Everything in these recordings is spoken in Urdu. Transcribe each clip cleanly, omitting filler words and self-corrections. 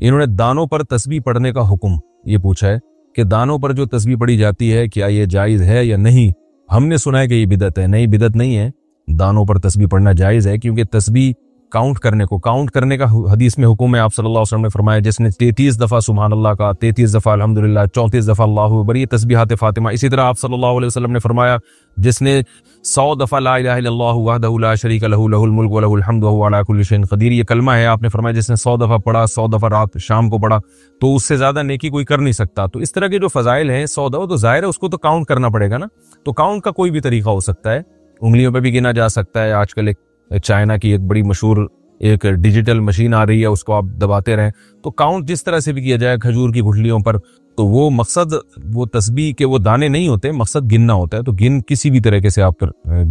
انہوں نے دانوں پر تسبیح پڑھنے کا حکم یہ پوچھا ہے کہ دانوں پر جو تسبیح پڑھی جاتی ہے کیا یہ جائز ہے یا نہیں. ہم نے سنا ہے کہ یہ بدعت ہے. نہیں، بدعت نہیں ہے، دانوں پر تسبیح پڑھنا جائز ہے، کیونکہ تسبیح کاؤنٹ کرنے کا حدیث میں حکم ہے. آپ صلی اللہ علیہ وسلم نے فرمایا جس نے 33 دفعہ سبحان اللہ کا، 33 دفعہ الحمدللہ، 34 دفعہ اللہ اکبر، یہ تسبیحات فاطمہ. اسی طرح آپ صلی اللہ علیہ وسلم نے فرمایا جس نے 100 دفعہ لا الہ الا اللہ وحدہ لا شریک لہ لہ الملک ولہ الحمد وہو علی کل شیء قدیر، یہ کلمہ ہے. آپ نے فرمایا جس نے 100 دفعہ پڑھا، 100 دفعہ رات شام کو پڑھا، تو اس سے زیادہ نیکی کوئی کر نہیں سکتا. تو اس طرح کے جو فضائل ہیں 100 دفعہ، تو ظاہر ہے اس کو تو کاؤنٹ کرنا پڑے گا نا. تو کاؤنٹ کا کوئی بھی طریقہ ہو سکتا ہے، انگلیوں پہ بھی گنا جا سکتا ہے. آج کل ایک چائنا کی ایک بڑی مشہور ایک ڈیجیٹل مشین آ رہی ہے، اس کو آپ دباتے رہیں تو کاؤنٹ جس طرح سے بھی کیا جائے کھجور کی گٹھلیوں پر. تو وہ مقصد وہ تسبیح کے وہ دانے نہیں ہوتے، مقصد گننا ہوتا ہے. تو کسی بھی طریقے سے آپ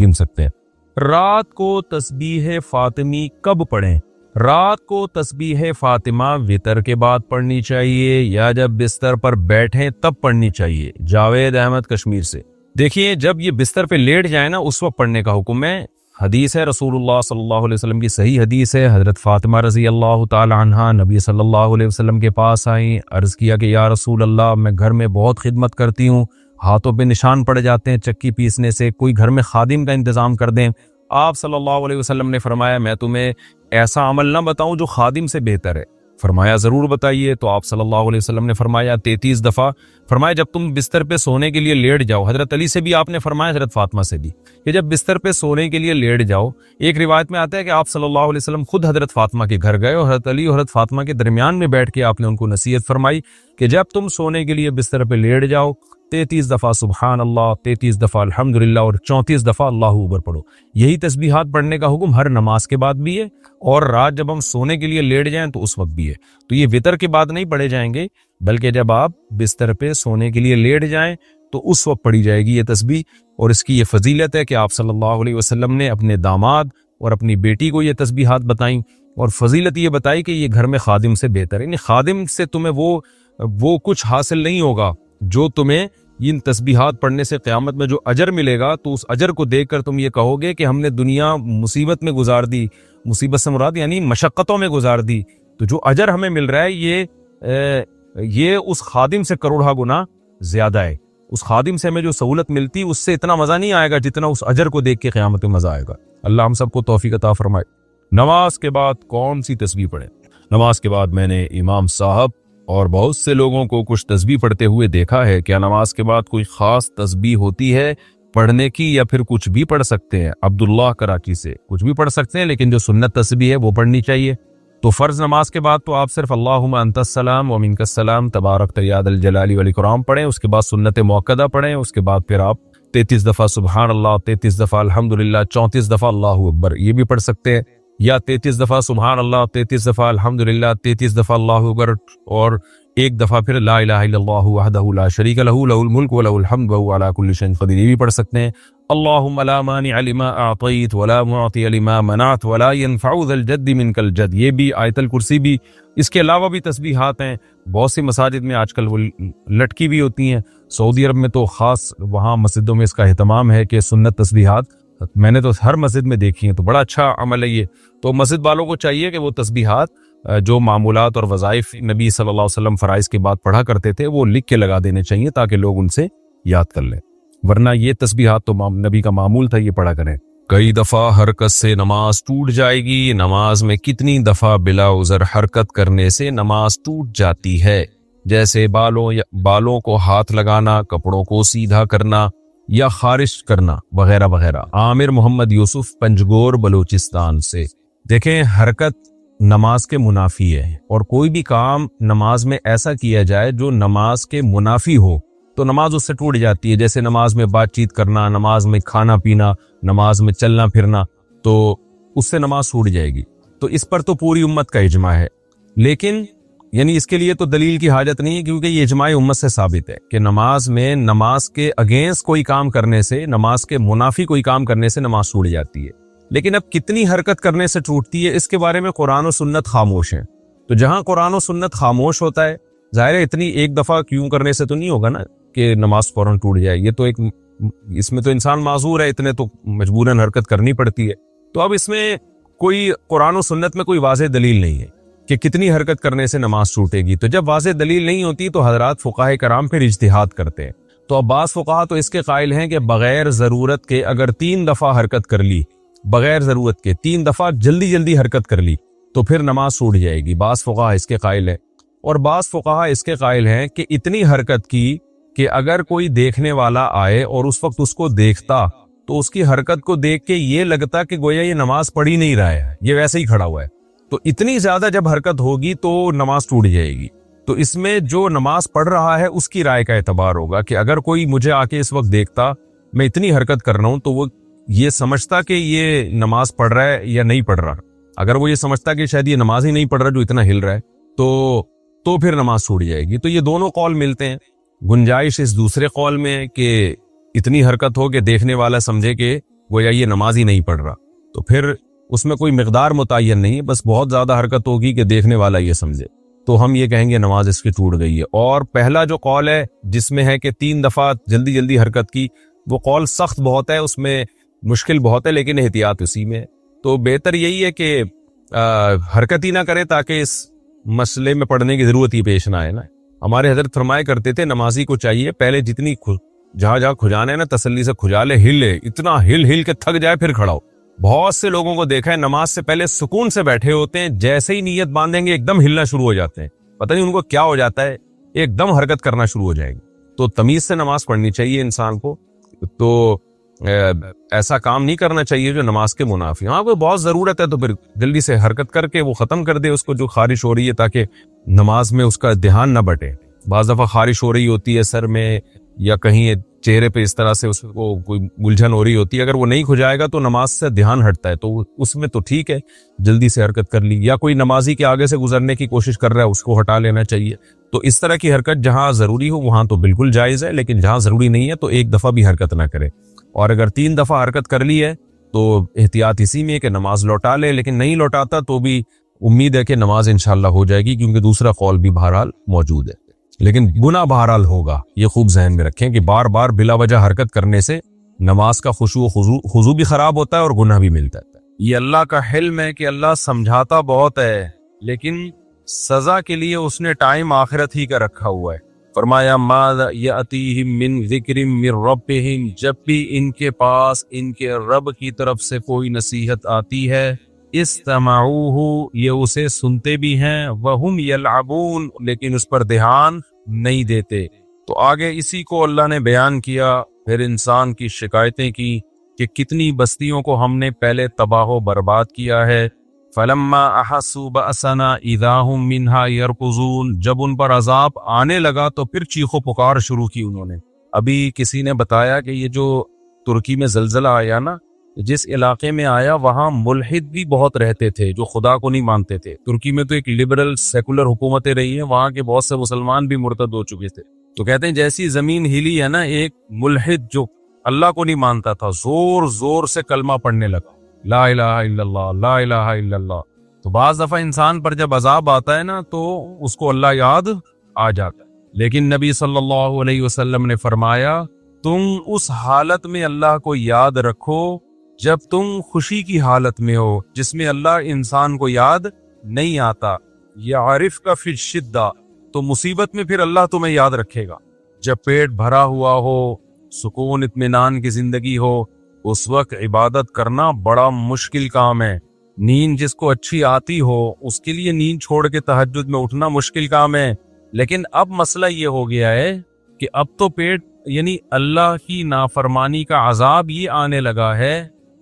گن سکتے ہیں. رات کو تسبیح فاطمی کب پڑھیں؟ رات کو تسبیح فاطمہ وتر کے بعد پڑھنی چاہیے یا جب بستر پر بیٹھیں تب پڑھنی چاہیے. جاوید احمد کشمیر سے. دیکھیے جب یہ بستر پہ لیٹ جائے نا اس وقت پڑھنے کا حکم ہے. حدیث ہے رسول اللہ صلی اللہ علیہ وسلم کی صحیح حدیث ہے. حضرت فاطمہ رضی اللہ تعالی عنہا نبی صلی اللہ علیہ وسلم کے پاس آئیں، عرض کیا کہ یا رسول اللہ میں گھر میں بہت خدمت کرتی ہوں، ہاتھوں پہ نشان پڑ جاتے ہیں چکی پیسنے سے، کوئی گھر میں خادم کا انتظام کر دیں. آپ صلی اللہ علیہ وسلم نے فرمایا میں تمہیں ایسا عمل نہ بتاؤں جو خادم سے بہتر ہے؟ فرمایا ضرور بتائیے. تو آپ صلی اللہ علیہ وسلم نے فرمایا 33 دفعہ. فرمایا جب تم بستر پہ سونے کے لیے لیٹ جاؤ، حضرت علی سے بھی آپ نے فرمایا، حضرت فاطمہ سے بھی، کہ جب بستر پہ سونے کے لیے لیٹ جاؤ. ایک روایت میں آتا ہے کہ آپ صلی اللہ علیہ وسلم خود حضرت فاطمہ کے گھر گئے اور حضرت علی اور حضرت فاطمہ کے درمیان میں بیٹھ کے آپ نے ان کو نصیحت فرمائی کہ جب تم سونے کے لیے بستر پہ لیٹ جاؤ 33 دفعہ سبحان اللہ، 33 دفعہ الحمدللہ اور 34 دفعہ اللہ اکبر پڑھو. یہی تسبیحات پڑھنے کا حکم ہر نماز کے بعد بھی ہے اور رات جب ہم سونے کے لیے لیٹ جائیں تو اس وقت بھی ہے. تو یہ وتر کے بعد نہیں پڑھے جائیں گے، بلکہ جب آپ بستر پہ سونے کے لیے لیٹ جائیں تو اس وقت پڑھی جائے گی یہ تسبیح. اور اس کی یہ فضیلت ہے کہ آپ صلی اللہ علیہ وسلم نے اپنے داماد اور اپنی بیٹی کو یہ تسبیحات بتائیں، اور فضیلت یہ بتائی کہ یہ گھر میں خادم سے بہتر ہے. یعنی خادم سے تمہیں وہ کچھ حاصل نہیں ہوگا جو تمہیں ان تسبیحات پڑھنے سے قیامت میں جو اجر ملے گا، تو اس اجر کو دیکھ کر تم یہ کہو گے کہ ہم نے دنیا مصیبت میں گزار دی. مصیبت سے مراد یعنی مشقتوں میں گزار دی، تو جو اجر ہمیں مل رہا ہے یہ اس خادم سے کروڑہ گنا زیادہ ہے. اس خادم سے ہمیں جو سہولت ملتی اس سے اتنا مزہ نہیں آئے گا جتنا اس اجر کو دیکھ کے قیامت میں مزہ آئے گا. اللہ ہم سب کو توفیق عطا فرمائے. نماز کے بعد کون سی تسبیح پڑھیں؟ نماز کے بعد میں نے امام صاحب اور بہت سے لوگوں کو کچھ تسبیح پڑھتے ہوئے دیکھا ہے. کیا نماز کے بعد کوئی خاص تسبیح ہوتی ہے پڑھنے کی یا پھر کچھ بھی پڑھ سکتے ہیں؟ عبداللہ کراچی سے. کچھ بھی پڑھ سکتے ہیں لیکن جو سنت تسبیح ہے وہ پڑھنی چاہیے. تو فرض نماز کے بعد تو آپ صرف اللہم انت السلام و منک السلام تبارک یا ذا الجلال والاکرام پڑھیں. اس کے بعد سنت موقدہ پڑھیں. اس کے بعد پھر آپ 33 دفعہ سبحان اللہ، 33 دفعہ الحمدللہ، 34 دفعہ اللہ اکبر یہ بھی پڑھ سکتے ہیں، یا 33 دفعہ سبحان اللہ، 33 دفعہ الحمدللہ، 33 دفعہ اللہ اکبر اور ایک دفعہ پھر لا الہ الا اللہ وحدہ لا شریک لہ لہ الملک ولہ الحمد وہو علی کل شیء قدیر یہ بھی پڑھ سکتے ہیں. اللہم لا مانع لما اعطیت ولا معطی لما منعت ولا ينفع ذا الجد منک الجد یہ بھی، آیت الکرسی بھی. اس کے علاوہ بھی تسبیحات ہیں بہت سی مساجد میں آج کل وہ لٹکی بھی ہوتی ہیں. سعودی عرب میں تو خاص وہاں مسجدوں میں اس کا اہتمام ہے کہ سنت تسبیحات میں نے تو ہر مسجد میں دیکھی ہیں. تو بڑا اچھا عمل ہے یہ. تو مسجد والوں کو چاہیے کہ وہ تسبیحات جو معمولات اور وظائف نبی صلی اللہ علیہ وسلم فرائض کے بعد پڑھا کرتے تھے وہ لکھ کے لگا دینے چاہیے تاکہ لوگ ان سے یاد کر لیں، ورنہ یہ تسبیحات تو نبی کا معمول تھا یہ پڑھا کریں. کئی دفعہ حرکت سے نماز ٹوٹ جائے گی. نماز میں کتنی دفعہ بلا عذر حرکت کرنے سے نماز ٹوٹ جاتی ہے؟ جیسے بالوں کو ہاتھ لگانا، کپڑوں کو سیدھا کرنا یا خارش کرنا وغیرہ وغیرہ. عامر محمد یوسف پنجگور بلوچستان سے. دیکھیں حرکت نماز کے منافی ہے، اور کوئی بھی کام نماز میں ایسا کیا جائے جو نماز کے منافی ہو تو نماز اس سے ٹوٹ جاتی ہے. جیسے نماز میں بات چیت کرنا، نماز میں کھانا پینا، نماز میں چلنا پھرنا، تو اس سے نماز ٹوٹ جائے گی. تو اس پر تو پوری امت کا اجماع ہے، لیکن یعنی اس کے لیے تو دلیل کی حاجت نہیں ہے کیونکہ یہ اجماع امت سے ثابت ہے کہ نماز میں نماز کے اگینسٹ کوئی کام کرنے سے، نماز کے منافی کوئی کام کرنے سے نماز ٹوٹ جاتی ہے. لیکن اب کتنی حرکت کرنے سے ٹوٹتی ہے اس کے بارے میں قرآن و سنت خاموش ہیں. تو جہاں قرآن و سنت خاموش ہوتا ہے، ظاہر ہے اتنی ایک دفعہ کیوں کرنے سے تو نہیں ہوگا نا کہ نماز فوراً ٹوٹ جائے. یہ تو اس میں تو انسان معذور ہے، اتنے تو مجبوراً حرکت کرنی پڑتی ہے. تو اب اس میں کوئی قرآن و سنت میں کوئی واضح دلیل نہیں ہے کہ کتنی حرکت کرنے سے نماز ٹوٹے گی. تو جب واضح دلیل نہیں ہوتی تو حضرات فقہائے کرام پھر اجتہاد کرتے ہیں. تو اب بعض فقہا تو اس کے قائل ہیں کہ بغیر ضرورت کے اگر 3 دفعہ حرکت کر لی، بغیر ضرورت کے 3 دفعہ جلدی جلدی حرکت کر لی تو پھر نماز ٹوٹ جائے گی. بعض فقہا اس کے قائل ہیں، اور بعض فقہا اس کے قائل ہیں کہ اتنی حرکت کی کہ اگر کوئی دیکھنے والا آئے اور اس وقت اس کو دیکھتا تو اس کی حرکت کو دیکھ کے یہ لگتا کہ گویا یہ نماز پڑھ ہی نہیں رہا ہے، یہ ویسے ہی کھڑا ہوا ہے. تو اتنی زیادہ جب حرکت ہوگی تو نماز ٹوٹ جائے گی. تو اس میں جو نماز پڑھ رہا ہے اس کی رائے کا اعتبار ہوگا کہ اگر کوئی مجھے آ کے اس وقت دیکھتا میں اتنی حرکت کر رہا ہوں تو وہ یہ سمجھتا کہ یہ نماز پڑھ رہا ہے یا نہیں پڑھ رہا. اگر وہ یہ سمجھتا کہ شاید یہ نماز ہی نہیں پڑھ رہا جو اتنا ہل رہا ہے تو پھر نماز چھوٹ جائے گی. تو یہ دونوں قول ملتے ہیں. گنجائش اس دوسرے قول میں ہے کہ اتنی حرکت ہو کہ دیکھنے والا سمجھے کہ گویا یہ نماز ہی نہیں پڑھ رہا، تو پھر اس میں کوئی مقدار متعین نہیں ہے، بس بہت زیادہ حرکت ہوگی کہ دیکھنے والا یہ سمجھے تو ہم یہ کہیں گے نماز اس کی ٹوٹ گئی ہے. اور پہلا جو قول ہے جس میں ہے کہ 3 دفعہ جلدی جلدی حرکت کی، وہ قول سخت بہت ہے، اس میں مشکل بہت ہے، لیکن احتیاط اسی میں ہے. تو بہتر یہی ہے کہ حرکت ہی نہ کرے تاکہ اس مسئلے میں پڑھنے کی ضرورت ہی پیش نہ آئے نا. ہمارے حضرت فرمایا کرتے تھے نمازی کو چاہیے پہلے جتنی جہاں کھجانا ہے نا تسلی سے کھجا لے، ہلے اتنا ہل کے تھک جائے پھر کھڑا ہو. بہت سے لوگوں کو دیکھا ہے نماز سے پہلے سکون سے بیٹھے ہوتے ہیں، جیسے ہی نیت باندھیں گے ایک دم ہلنا شروع ہو جاتے ہیں، پتہ نہیں ان کو کیا ہو جاتا ہے، ایک دم حرکت کرنا شروع ہو جائے گی. تو تمیز سے نماز پڑھنی چاہیے انسان کو. تو ایسا کام نہیں کرنا چاہیے جو نماز کے منافی. ہاں کوئی بہت ضرورت ہے تو پھر جلدی سے حرکت کر کے وہ ختم کر دے اس کو جو خارش ہو رہی ہے، تاکہ نماز میں اس کا دھیان نہ بٹے. بعض دفعہ خارش ہو رہی ہوتی ہے سر میں یا کہیں چہرے پہ، اس طرح سے اس کو کوئی الجھن ہو رہی ہوتی ہے، اگر وہ نہیں کھجائے گا تو نماز سے دھیان ہٹتا ہے، تو اس میں تو ٹھیک ہے جلدی سے حرکت کر لی. یا کوئی نمازی کے آگے سے گزرنے کی کوشش کر رہا ہے اس کو ہٹا لینا چاہیے. تو اس طرح کی حرکت جہاں ضروری ہو وہاں تو بالکل جائز ہے، لیکن جہاں ضروری نہیں ہے تو ایک دفعہ بھی حرکت نہ کرے. اور اگر 3 دفعہ حرکت کر لی ہے تو احتیاط اسی میں ہے کہ نماز لوٹا لے، لیکن نہیں لوٹاتا تو بھی امید ہے کہ نماز انشاءاللہ ہو جائے گی، کیونکہ دوسرا قول بھی بہرحال موجود ہے. لیکن گناہ بہرحال ہوگا، یہ خوب ذہن میں رکھیں کہ بار بار بلا وجہ حرکت کرنے سے نماز کا خشوع و خضوع بھی خراب ہوتا ہے اور گناہ بھی ملتا ہے. یہ اللہ کا حلم ہے کہ اللہ سمجھاتا بہت ہے، لیکن سزا کے لیے اس نے ٹائم آخرت ہی کا رکھا ہوا ہے. فرمایا ما یاتیہم من ذکر من ربہم، جب بھی ان کے پاس ان کے رب کی طرف سے کوئی نصیحت آتی ہے، استمعوہ، یہ اسے سنتے بھی ہیں، وہم یلعبون، لیکن اس پر دھیان نہیں دیتے. تو آگے اسی کو اللہ نے بیان کیا، پھر انسان کی شکایتیں کی کہ کتنی بستیوں کو ہم نے پہلے تباہ و برباد کیا ہے. فلما احسوا بأسنا اذا هم منها يركضون، جب ان پر عذاب آنے لگا تو پھر چیخ و پکار شروع کی انہوں نے. ابھی کسی نے بتایا کہ یہ جو ترکی میں زلزلہ آیا نا، جس علاقے میں آیا وہاں ملحد بھی بہت رہتے تھے جو خدا کو نہیں مانتے تھے. ترکی میں تو ایک لبرل سیکولر حکومتیں رہی ہیں، وہاں کے بہت سے مسلمان بھی مرتد ہو چکے تھے. تو کہتے ہیں جیسی زمین ہلی ہے نا، ایک ملحد جو اللہ کو نہیں مانتا تھا زور زور سے کلمہ پڑھنے لگا، لا الہ الا اللہ، لا الہ الا اللہ. تو بعض دفعہ انسان پر جب عذاب آتا ہے نا تو اس کو اللہ یاد آ جاتا ہے. لیکن نبی صلی اللہ علیہ وسلم نے فرمایا تم اس حالت میں اللہ کو یاد رکھو جب تم خوشی کی حالت میں ہو، جس میں اللہ انسان کو یاد نہیں آتا. یعرف کا فی الشدہ، تو مصیبت میں پھر اللہ تمہیں یاد رکھے گا. جب پیٹ بھرا ہوا ہو، سکون اطمینان کی زندگی ہو، اس وقت عبادت کرنا بڑا مشکل کام ہے. نیند جس کو اچھی آتی ہو اس کے لیے نیند چھوڑ کے تہجد میں اٹھنا مشکل کام ہے. لیکن اب مسئلہ یہ ہو گیا ہے کہ اب تو پیٹ یعنی اللہ کی نافرمانی کا عذاب یہ آنے لگا ہے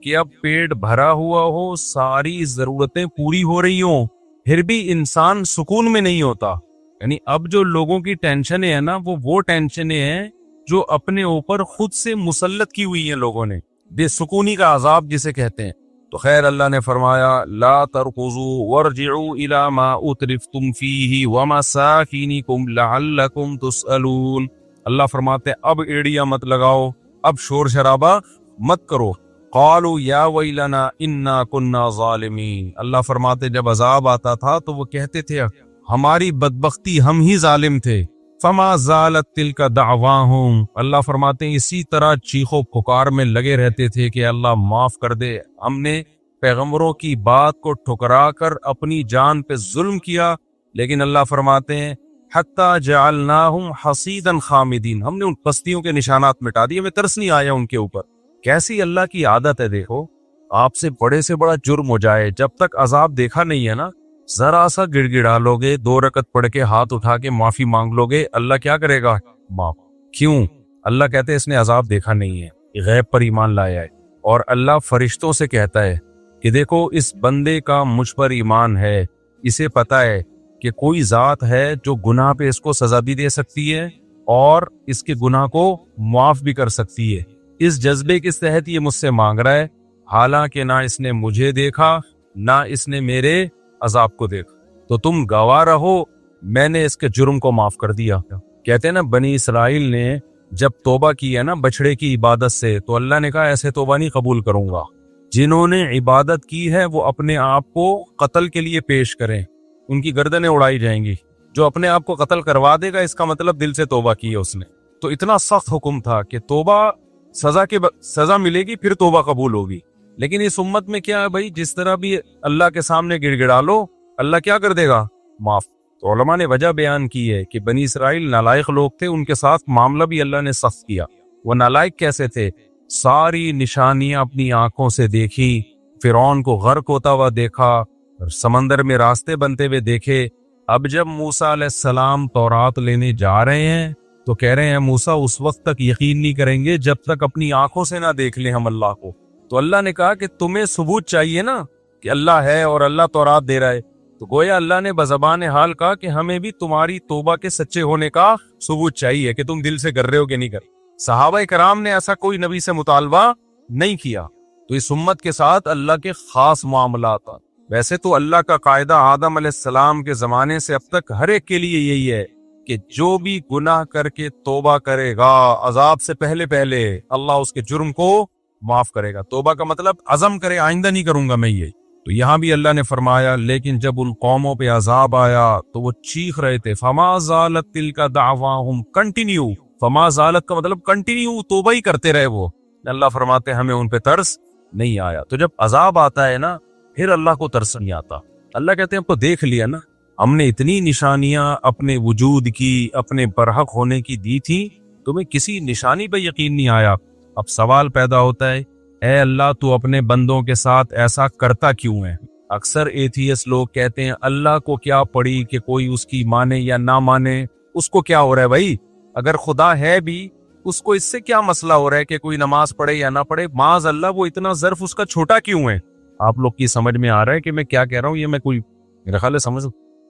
کہ اب پیٹ بھرا ہوا ہو، ساری ضرورتیں پوری ہو رہی ہوں، پھر بھی انسان سکون میں نہیں ہوتا. یعنی اب جو لوگوں کی ٹینشنیں ہیں نا وہ ٹینشنیں ہیں جو اپنے اوپر خود سے مسلط کی ہوئی ہیں لوگوں نے، بے سکونی کا عذاب جسے کہتے ہیں. تو خیر اللہ نے فرمایا لا ترکضوا وارجعوا الى ما اترفتم فیہ ومساکینکم لعلکم تسألون. اللہ فرماتے ہیں اب ایڑیاں مت لگاؤ، اب شور شرابہ مت کرو. قالوا یا ویلنا انا کنا ظالمین. اللہ فرماتے جب عذاب آتا تھا تو وہ کہتے تھے ہماری بدبختی، ہم ہی ظالم تھے. فما زالت تلک دعواہم. اللہ فرماتے ہیں اسی طرح چیخو پکار میں لگے رہتے تھے کہ اللہ معاف کر دے، ہم نے پیغمبروں کی بات کو ٹھکرا کر اپنی جان پہ ظلم کیا، لیکن اللہ فرماتے ہیں حتیٰ جعلناہم حصیدا خامدین، ہم نے ان پستیوں کے نشانات مٹا دیے، ہمیں ترس نہیں آیا ان کے اوپر۔ کیسی اللہ کی عادت ہے، دیکھو آپ سے بڑا جرم ہو جائے، جب تک عذاب دیکھا نہیں ہے نا، ذرا سا گڑ گڑا لو گے، 2 رکعت پڑھ کے ہاتھ اٹھا کے معافی مانگ لو گے، اللہ کیا کرے گا؟ معاف۔ کیوں؟ اللہ کہتے ہیں اس نے عذاب دیکھا نہیں ہے، غیب پر ایمان لایا ہے، اور اللہ فرشتوں سے کہتا ہے کہ دیکھو اس بندے کا مجھ پر ایمان ہے، اسے پتا ہے کہ کوئی ذات ہے جو گناہ پہ اس کو سزا بھی دے سکتی ہے اور اس کے گناہ کو معاف بھی کر سکتی ہے۔ اس جذبے کے تحت یہ مجھ سے مانگ رہا ہے، حالانکہ نہ اس نے مجھے دیکھا نہ اس نے میرے عذاب کو دیکھا، تو تم گواہ رہو میں نے اس کے جرم کو معاف کر دیا۔ کہتے ہیں نا بنی اسرائیل نے جب توبہ کی ہے نا بچڑے کی عبادت سے، تو اللہ نے کہا ایسے توبہ نہیں قبول کروں گا، جنہوں نے عبادت کی ہے وہ اپنے آپ کو قتل کے لیے پیش کریں، ان کی گردنیں اڑائی جائیں گی۔ جو اپنے آپ کو قتل کروا دے گا اس کا مطلب دل سے توبہ کی ہے اس نے۔ تو اتنا سخت حکم تھا کہ توبہ سزا ملے گی پھر توبہ قبول ہوگی، لیکن اس امت میں کیا ہے بھائی، جس طرح بھی اللہ کے سامنے گڑ گڑا لو اللہ کیا کر دے گا؟ معاف۔ تو علماء نے وجہ بیان کی ہے کہ بنی اسرائیل نالائق لوگ تھے، ان کے ساتھ معاملہ بھی اللہ نے سخت کیا۔ وہ نالائق کیسے تھے؟ ساری نشانیاں اپنی آنکھوں سے دیکھی، فرعون کو غرق ہوتا ہوا دیکھا، سمندر میں راستے بنتے ہوئے دیکھے۔ اب جب موسیٰ علیہ السلام تورات لینے جا رہے ہیں تو کہہ رہے ہیں موسیٰ اس وقت تک یقین نہیں کریں گے جب تک اپنی آنکھوں سے نہ دیکھ لیں ہم اللہ کو۔ تو اللہ نے کہا کہ تمہیں ثبوت چاہیے نا کہ اللہ ہے اور اللہ تورات دے رہا ہے، تو گویا اللہ نے بزبان حال کہا کہ ہمیں بھی تمہاری توبہ کے سچے ہونے کا ثبوت چاہیے کہ تم دل سے کر رہے ہو کہ نہیں کر۔ صحابہ کرام نے ایسا کوئی نبی سے مطالبہ نہیں کیا، تو اس امت کے ساتھ اللہ کے خاص معاملات۔ ویسے تو اللہ کا قاعدہ آدم علیہ السلام کے زمانے سے اب تک ہر ایک کے لیے یہی ہے کہ جو بھی گناہ کر کے توبہ کرے گا عذاب سے پہلے اللہ اس کے جرم کو معاف کرے گا۔ توبہ کا مطلب عزم کرے آئندہ نہیں کروں گا میں یہ۔ تو یہاں بھی اللہ نے فرمایا لیکن جب ان قوموں پہ عذاب آیا تو وہ چیخ رہے تھے فما زالت تلک دعواہم، کنٹینیو، فما زالت کا مطلب کنٹینیو توبہ ہی کرتے رہے وہ۔ اللہ فرماتے ہمیں ان پہ ترس نہیں آیا۔ تو جب عذاب آتا ہے نا پھر اللہ کو ترس نہیں آتا۔ اللہ کہتے ہیں اب تو دیکھ لیا نا، ہم نے اتنی نشانیاں اپنے وجود کی، اپنے برحق ہونے کی دی تھی، تمہیں کسی نشانی پہ یقین نہیں آیا۔ اب سوال پیدا ہوتا ہے اے اللہ تو اپنے بندوں کے ساتھ ایسا کرتا کیوں ہے؟ اکثر ایتھیس لوگ کہتے ہیں اللہ کو کیا پڑی کہ کوئی اس کی مانے یا نہ مانے، اس کو کیا ہو رہا ہے بھائی؟ اگر خدا ہے بھی اس کو اس سے کیا مسئلہ ہو رہا ہے کہ کوئی نماز پڑھے یا نہ پڑھے؟ معاذ اللہ، وہ اتنا ظرف اس کا چھوٹا کیوں ہے؟ آپ لوگ کی سمجھ میں آ رہا ہے کہ میں کیا کہہ رہا ہوں؟ یہ میں کوئی میرا خیال ہے سمجھ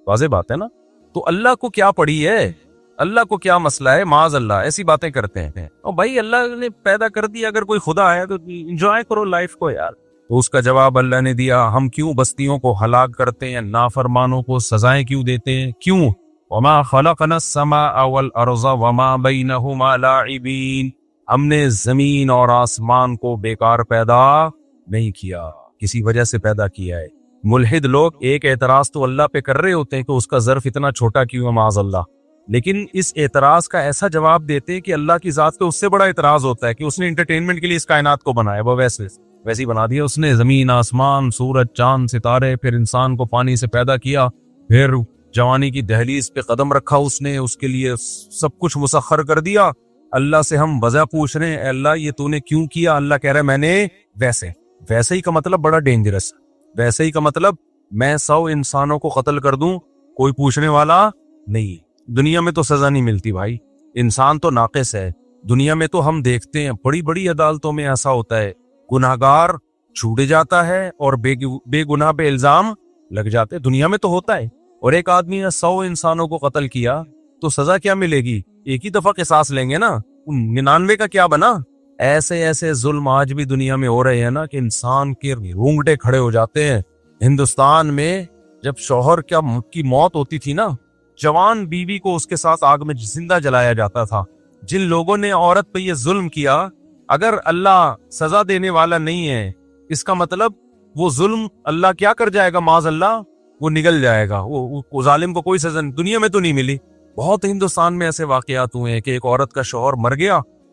واضح بات ہے نا؟ تو اللہ کو کیا پڑی ہے؟ اللہ کو کیا مسئلہ ہے؟ معاذ اللہ ایسی باتیں کرتے ہیں۔ اور بھائی اللہ نے پیدا کر دیا، اگر کوئی خدا ہے تو انجوائے کرو لائف کو یار۔ تو اس کا جواب اللہ نے دیا ہم کیوں بستیوں کو ہلاک کرتے ہیں، نافرمانوں کو سزائیں کیوں دیتے ہیں؟ کیوں؟ وما خلقنا السماء والارض وما بینہما لاعبین، ہم نے زمین اور آسمان کو بیکار پیدا نہیں کیا، کسی وجہ سے پیدا کیا ہے۔ ملحد لوگ ایک اعتراض تو اللہ پہ کر رہے ہوتے ہیں کہ اس کا ظرف اتنا چھوٹا کیوں ہے معاذ اللہ، لیکن اس اعتراض کا ایسا جواب دیتے ہیں کہ اللہ کی ذات پہ اس سے بڑا اعتراض ہوتا ہے کہ اس نے انٹرٹینمنٹ کے لیے اس کائنات کو بنایا، وہ ویسے ہی بنا دیا اس نے، زمین آسمان سورج چاند ستارے، پھر انسان کو پانی سے پیدا کیا، پھر جوانی کی دہلیز پہ قدم رکھا اس نے، اس کے لیے سب کچھ مسخر کر دیا۔ اللہ سے ہم وجہ پوچھ رہے ہیں اے اللہ یہ تو نے کیوں کیا؟ اللہ کہہ رہا ہے میں نے ویسے ہی کا مطلب بڑا ڈینجرس، ویسے ہی کا مطلب میں 100 انسانوں کو قتل کر دوں کوئی پوچھنے والا نہیں۔ دنیا میں تو سزا نہیں ملتی بھائی، انسان تو ناقص ہے۔ دنیا میں تو ہم دیکھتے ہیں بڑی بڑی عدالتوں میں ایسا ہوتا ہے، گناہگار چھوٹ جاتا ہے اور بے گناہ پہ الزام لگ جاتے، دنیا میں تو ہوتا ہے۔ اور ایک آدمی نے 100 انسانوں کو قتل کیا تو سزا کیا ملے گی؟ ایک ہی دفعہ قصاص لیں گے نا، 99 کا کیا بنا؟ ایسے ظلم آج بھی دنیا میں ہو رہے ہیں نا کہ انسان کے رونگٹے کھڑے ہو جاتے ہیں۔ ہندوستان میں جب شوہر کی موت ہوتی تھی نا، جوان بیوی کو اس کے ساتھ آگ میں زندہ جلایا جاتا تھا۔ جن لوگوں نے عورت پہ یہ ظلم کیا، اگر اللہ سزا دینے والا نہیں ہے اس کا مطلب وہ ظلم اللہ کیا کر جائے گا؟ معاذ اللہ وہ نگل جائے گا، وہ ظالم کو کوئی سزا دنیا میں تو نہیں ملی۔ بہت ہندوستان میں ایسے واقعات ہوئے ہیں کہ ایک عورت کا شوہر مر گیا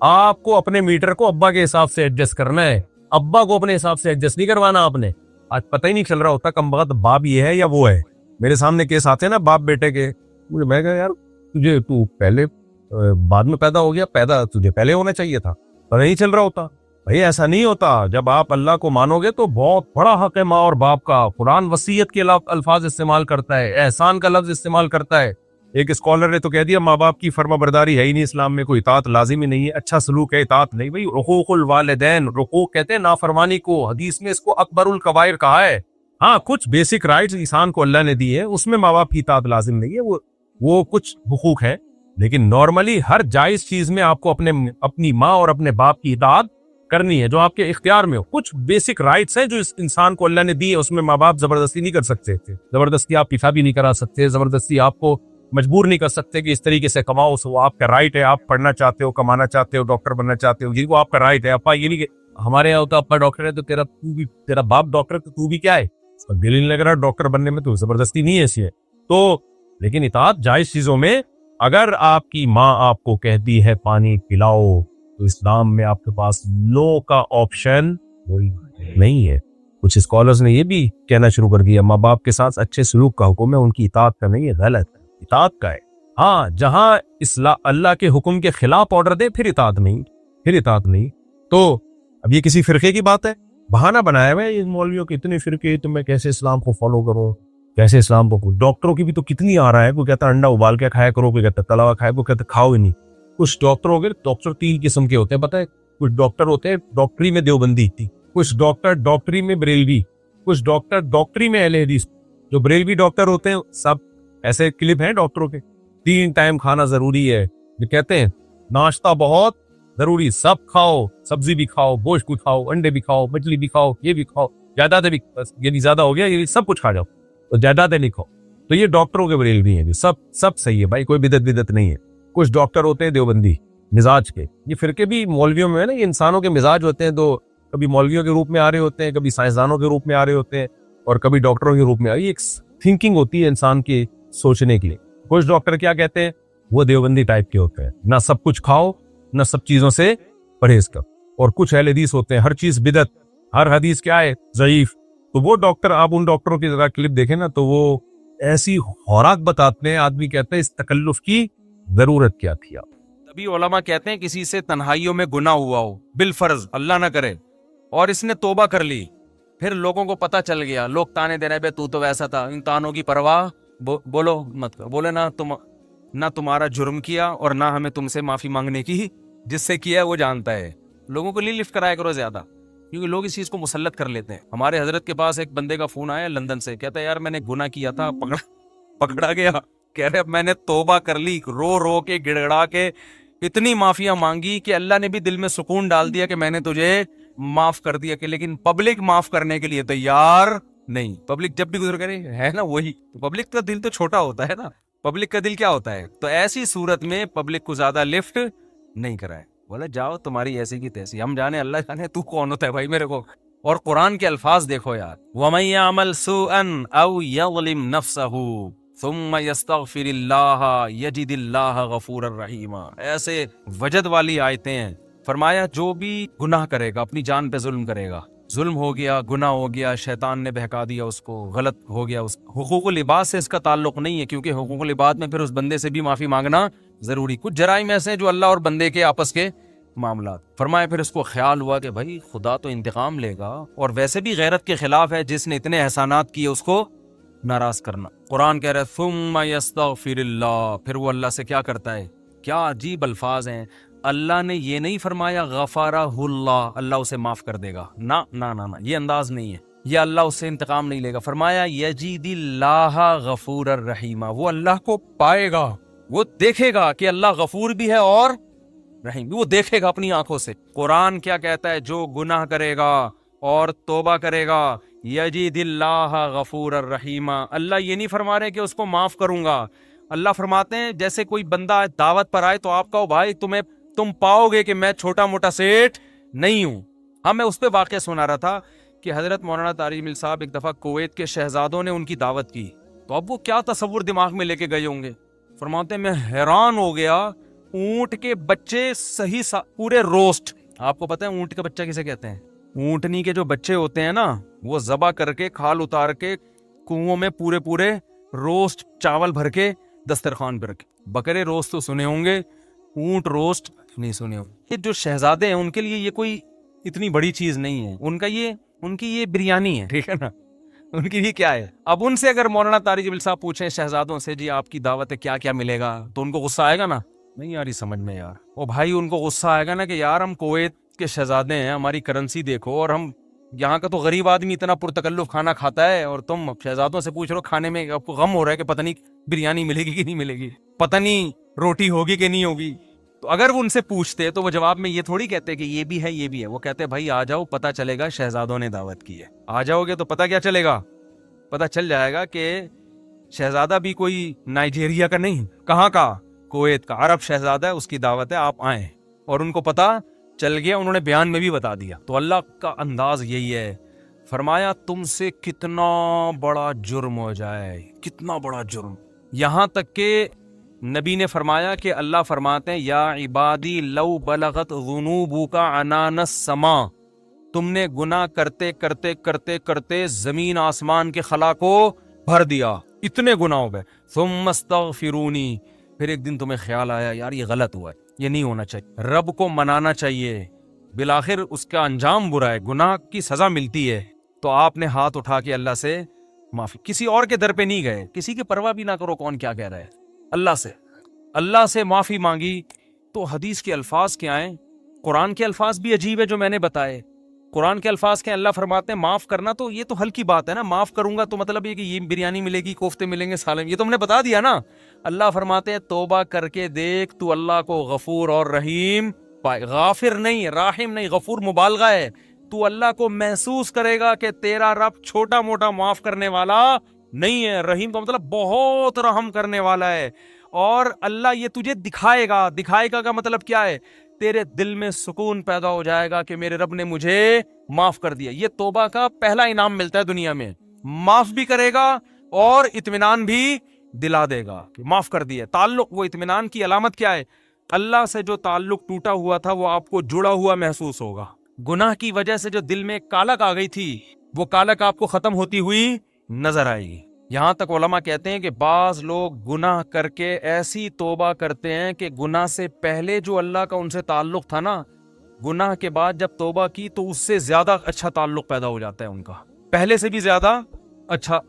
آپ کو اپنے میٹر کو ابا کے حساب سے ایڈجسٹ کرنا ہے, ابا کو اپنے حساب سے ایڈجسٹ نہیں کروانا آپ نے. آج پتہ ہی نہیں چل رہا ہوتا کم وقت باپ یہ ہے یا وہ ہے. میرے سامنے کیس آتے ہیں نا باپ بیٹے کے, میں کہا یار تو پہلے بعد میں پیدا ہو گیا, پیدا تجھے پہلے ہونا چاہیے تھا, پتہ نہیں چل رہا ہوتا. بھائی ایسا نہیں ہوتا. جب آپ اللہ کو مانو گے تو بہت بڑا حق ہے ماں اور باپ کا. قرآن وصیت کے الفاظ استعمال کرتا ہے, احسان کا لفظ استعمال کرتا ہے. ایک اسکالر نے تو کہہ دیا ماں باپ کی فرما برداری ہے ہی نہیں اسلام میں, کوئی اطاعت لازمی نہیں ہے, اچھا سلوک ہے اطاعت نہیں. بھائی حقوق الوالدین, حقوق کہتے ہیں نافرمانی کو, حدیث میں اس کو اکبر الکبائر کہا ہے. ہاں کچھ بیسک رائٹس انسان کو اللہ نے دی ہے, اس میں ماں باپ کی اطاعت لازم نہیں ہے, وہ کچھ حقوق ہے. لیکن نارملی ہر جائز چیز میں آپ کو اپنی ماں اور اپنے باپ کی اطاعت کرنی ہے جو آپ کے اختیار میں ہو. کچھ بیسک رائٹس ہیں جو اس انسان کو اللہ نے دی ہے, اس میں ماں باپ زبردستی نہیں کر سکتے. زبردستی آپ پیسہ بھی نہیں کرا سکتے, زبردستی آپ کو مجبور نہیں کر سکتے کہ اس طریقے سے کماؤ. وہ آپ کا رائٹ ہے, آپ پڑھنا چاہتے ہو, کمانا چاہتے ہو, ڈاکٹر بننا چاہتے ہو, وہ آپ کا رائٹ ہے. ابا یہ نہیں کہ ہمارے یہاں ہوتا ابا ڈاکٹر ہے تو تیرا باپ ڈاکٹر ہے تو تو بھی کیا ہے, اس کا دل نہیں لگ رہا ڈاکٹر بننے میں, تو زبردستی نہیں ہے ایسی ہے. تو لیکن اطاعت جائز چیزوں میں, اگر آپ کی ماں آپ کو کہتی ہے پانی پلاؤ تو اسلام میں آپ کے پاس نو کا آپشن نہیں ہے. کچھ اسکالرز نے یہ بھی کہنا شروع کر دیا ماں باپ کے ساتھ اچھے سلوک کا حکم ہے, ان کی اطاعت کا نہیں ہے, غلط ہے. اطاعت کا ہے. ہاں جہاں اللہ کے حکم کے خلاف آرڈر دے پھر اطاعت نہیں. تو اب یہ کسی فرقے کی بات ہے, بہانہ بنایا ہوا ہے ان مولویوں کے اتنے فرقے, تو میں کیسے اسلام کو فالو کروں, کیسے اسلام کو. ڈاکٹروں کی بھی تو کتنی آ رہا ہے, کوئی کہتا ہے انڈا ابال کے کھایا کرو, کوئی کہتا ہے تلا ہوا کھایا, کوئی کہتا ہے کھاؤ ہی نہیں. کچھ ڈاکٹر ہو گئے, ڈاکٹر 3 قسم کے ہوتے ہیں پتہ ہے. کچھ ڈاکٹر ہوتے ہیں ڈاکٹری میں دیوبندی, کچھ ڈاکٹر ڈاکٹری میں بریلوی, کچھ ڈاکٹر ڈاکٹری میں اہل حدیث. جو بریلوی ڈاکٹر ہوتے ہیں سب ایسے کلپ ہیں ڈاکٹروں کے, 3 ٹائم کھانا ضروری ہے, جو کہتے ہیں ناشتہ بہت ضروری, سب کھاؤ, سبزی بھی کھاؤ, گوشت بھی کھاؤ, انڈے بھی کھاؤ, مچھلی بھی کھاؤ, یہ بھی کھاؤ, جائیدادیں بھی, بس یہ بھی زیادہ ہو گیا, یہ سب کچھ کھا جاؤ, تو جائیدادیں نہیں کھاؤ. تو یہ ڈاکٹروں کے بریلوی ہیں, سب صحیح ہے بھائی, کوئی بدعت نہیں ہے. کچھ ڈاکٹر ہوتے ہیں دیوبندی مزاج کے. یہ فرقے بھی مولویوں میں ہے نا, یہ انسانوں کے مزاج ہوتے ہیں, تو کبھی مولویوں کے روپ میں آ رہے ہوتے ہیں, کبھی سائنسدانوں کے روپ میں آ رہے ہوتے ہیں, اور کبھی ڈاکٹروں کے روپ میں. ایک تھنکنگ ہوتی ہے انسان کے سوچنے کے لیے. کچھ ڈاکٹر کیا کہتے ہیں, وہ دیوبندی ٹائپ کے ہوتے ہیں, نہ سب کچھ کھاؤ نہ سب چیزوں سے پرہیز کرو. اور کچھ اہل حدیث ہوتے ہیں, ہر چیز بدعت, ہر حدیث کیا ہے ضعیف. تو وہ ڈاکٹر, آپ ان ڈاکٹروں کی ذرا کلپ دیکھیں نا, تو وہ ایسی خوراک بتاتے ہیں, آدمی کہتے ہیں اس تکلف کی ضرورت کیا تھی. آپ تبھی علماء کہتے ہیں کسی سے تنہائیوں میں گناہ ہوا ہو بالفرض, اللہ نہ کرے, اور اس نے توبہ کر لی, پھر لوگوں کو پتہ چل گیا, لوگ تانے دے رہے بے تو ویسا تھا, ان تانوں کی پرواہ بولو مت کرو. بولے نہ تمہارا جرم کیا اور نہ ہمیں تم سے معافی مانگنے کی, جس سے کیا ہے وہ جانتا ہے. لوگوں کو نہیں لفٹ کرایا کرو زیادہ, کیونکہ لوگ اس چیز کو مسلط کر لیتے ہیں. ہمارے حضرت کے پاس ایک بندے کا فون آیا لندن سے, کہتا ہے یار میں نے گناہ کیا تھا, پکڑا گیا, کہہ رہے اب میں نے توبہ کر لی, رو کے گڑگڑا کے اتنی معافیاں مانگی کہ اللہ نے بھی دل میں سکون ڈال دیا کہ میں نے تجھے معاف کر دیا. کہ لیکن پبلک معاف کرنے کے لیے تیار نہیں. پبلک جب بھی گزر کرے ہے نا وہی, پبلک کا دل تو چھوٹا ہوتا ہے نا, پبلک کا دل کیا ہوتا ہے. تو ایسی صورت میں پبلک کو زیادہ لفٹ نہیں کرائے. بولا جاؤ تمہاری ایسی کی تیسی, ہم جانے اللہ جانے تو کون ہوتا ہے بھائی میرے کو. اور قرآن کے الفاظ دیکھو یار, وَمَن يَعْمَلْ سُوءًا أَوْ يَظْلِمْ نَفْسَهُ ثُمَّ يَسْتَغْفِرِ اللَّهَ يَجِدِ اللَّهَ غَفُورًا رَحِيمًا. ایسے وجد والی آیتیں ہیں. فرمایا جو بھی گناہ کرے گا, اپنی جان پہ ظلم کرے گا, ظلم ہو گیا, گناہ ہو گیا, شیطان نے بہکا دیا اس کو, غلط ہو گیا, اس حقوق العباد سے اس کا تعلق نہیں ہے, کیونکہ حقوق العباد میں پھر اس بندے سے بھی معافی مانگنا ضروری. کچھ جرائم ایسے ہیں جو اللہ اور بندے کے آپس کے معاملات. فرمایا پھر اس کو خیال ہوا کہ بھائی خدا تو انتقام لے گا, اور ویسے بھی غیرت کے خلاف ہے جس نے اتنے احسانات کیے اس کو ناراض کرنا. قرآن کہہ رہا ہے ثم یستغفر اللہ, پھر وہ اللہ سے کیا کرتا ہے. کیا عجیب الفاظ ہیں. اللہ نے یہ نہیں فرمایا غفارہ اللہ, اللہ اسے معاف کر دے گا, نہ یہ انداز نہیں ہے, یہ اللہ اس سے انتقام نہیں لے گا. فرمایا یجید اللہ غفور الرحیم, وہ اللہ کو پائے گا, وہ دیکھے گا کہ اللہ غفور بھی ہے اور رحیم بھی, وہ دیکھے گا اپنی آنکھوں سے. قرآن کیا کہتا ہے, جو گناہ کرے گا اور توبہ کرے گا یجید اللہ غفور الرحیم. اللہ یہ نہیں فرما رہے کہ اس کو معاف کروں گا. اللہ فرماتے ہیں جیسے کوئی بندہ دعوت پر آئے تو آپ کہو بھائی تم پاؤ گے کہ میں چھوٹا موٹا سیٹ نہیں ہوں. ہاں میں اس پہ واقعہ سنا رہا تھا کہ حضرت مولانا طارق مل صاحب ایک دفعہ کویت کے شہزادوں نے ان کی دعوت کی, تو اب وہ کیا تصور دماغ میں لے کے گئے ہوں گے. فرماتے ہیں میں حیران ہو گیا, اونٹ کے بچے صحیح پورے روسٹ. آپ کو پتا ہے اونٹ کا بچہ کسے کہتے ہیں؟ اونٹنی کے جو بچے ہوتے ہیں نا, وہ ذبح کر کے کھال اتار کے کنووں میں پورے پورے روسٹ چاول بھر کے دسترخوان پہ رکھے. بکرے روسٹ تو سنے ہوں گے, اونٹ روسٹ نہیں سنے ہوں. یہ جو شہزادے ہیں ان کے لیے یہ کوئی اتنی بڑی چیز نہیں ہے, ان کی یہ بریانی ہے, ٹھیک ہے نا, ان کی یہ کیا ہے. اب ان سے اگر مولانا طارق جبیل صاحب پوچھیں شہزادوں سے جی آپ کی دعوت ہے کیا کیا ملے گا, تو ان کو غصہ آئے گا نا, نہیں یار یہ سمجھ میں یار. وہ بھائی ان کو غصہ آئے گا نا کہ یار ہم کویت کے شہزادے ہیں, ہماری کرنسی دیکھو, اور ہم یہاں کا تو غریب آدمی اتنا پرتکلف کھانا کھاتا ہے, اور تم شہزادوں سے پوچھ رہے ہو کھانے میں, آپ کو غم ہو رہا ہے کہ پتہ نہیں بریانی ملے گی کہ نہیں ملے گی, پتہ نہیں روٹی ہوگی کہ نہیں ہوگی. تو اگر وہ ان سے پوچھتے تو وہ جواب میں یہ تھوڑی کہتے کہ یہ بھی ہے یہ بھی ہے, وہ کہتے بھائی آ جاؤ پتہ چلے گا شہزادوں نے دعوت کی ہے. آ جاؤ گے تو پتہ کیا چلے گا, پتہ چل جائے گا کہ شہزادہ بھی کوئی نائجیریا کا نہیں, کہاں کا, کویت کا عرب شہزادہ ہے, اس کی دعوت ہے, آپ آئیں. اور ان کو پتہ چل گیا, انہوں نے بیان میں بھی بتا دیا. تو اللہ کا انداز یہی ہے, فرمایا تم سے کتنا بڑا جرم ہو جائے, کتنا بڑا جرم, یہاں تک کہ نبی نے فرمایا کہ اللہ فرماتے ہیں یا عبادی لو بلغت ذنوبک عنان السماء, تم نے گناہ کرتے کرتے کرتے کرتے زمین آسمان کے خلا کو بھر دیا, اتنے گناہ ہو گئے. ثم استغفرونی, پھر ایک دن تمہیں خیال آیا یار یہ غلط ہوا ہے, یہ نہیں ہونا چاہیے, رب کو منانا چاہیے, بالآخر اس کا انجام برا ہے, گناہ کی سزا ملتی ہے. تو آپ نے ہاتھ اٹھا کے اللہ سے معافی, کسی اور کے در پہ نہیں گئے, کسی کی پرواہ بھی نہ کرو کون کیا کہہ رہا ہے, اللہ سے معافی مانگی. تو حدیث کے الفاظ کیا ہیں, قرآن کے الفاظ بھی عجیب ہے جو میں نے بتائے. قرآن کے الفاظ کے اللہ فرماتے ہیں معاف کرنا, تو یہ تو ہلکی بات ہے نا, معاف کروں گا تو مطلب یہ کہ یہ بریانی ملے گی, کوفتے ملیں گے, سالن, یہ تو ہم نے بتا دیا نا. اللہ فرماتے ہیں توبہ کر کے دیکھ تو اللہ کو غفور اور رحیم پائے, غافر نہیں, راحم نہیں, غفور مبالغہ ہے. تو اللہ کو محسوس کرے گا کہ تیرا رب چھوٹا موٹا معاف کرنے والا نہیں ہے, رحیم کا مطلب بہت رحم کرنے والا ہے. اور اللہ یہ تجھے دکھائے گا, دکھائے گا کا مطلب کیا ہے, تیرے دل میں سکون پیدا ہو جائے گا کہ میرے رب نے مجھے معاف کر دیا. یہ توبہ کا پہلا انعام ملتا ہے دنیا میں, معاف بھی کرے گا اور اطمینان بھی دلا دے گا کہ معاف کر دیا. تعلق, وہ اطمینان کی علامت کیا ہے, اللہ سے جو تعلق ٹوٹا ہوا تھا وہ آپ کو جڑا ہوا محسوس ہوگا. گناہ کی وجہ سے جو دل میں کالک آ گئی تھی وہ کالک آپ کو ختم ہوتی ہوئی نظر آئے گی. یہاں تک علماء کہتے ہیں کہ بعض لوگ گناہ کر کے ایسی توبہ کرتے ہیں کہ گناہ سے پہلے جو اللہ کا ان سے تعلق تھا نا, گناہ کے بعد جب توبہ کی تو اس سے زیادہ اچھا تعلق پیدا ہو جاتا ہے ان کا, پہلے سے بھی زیادہ اچھا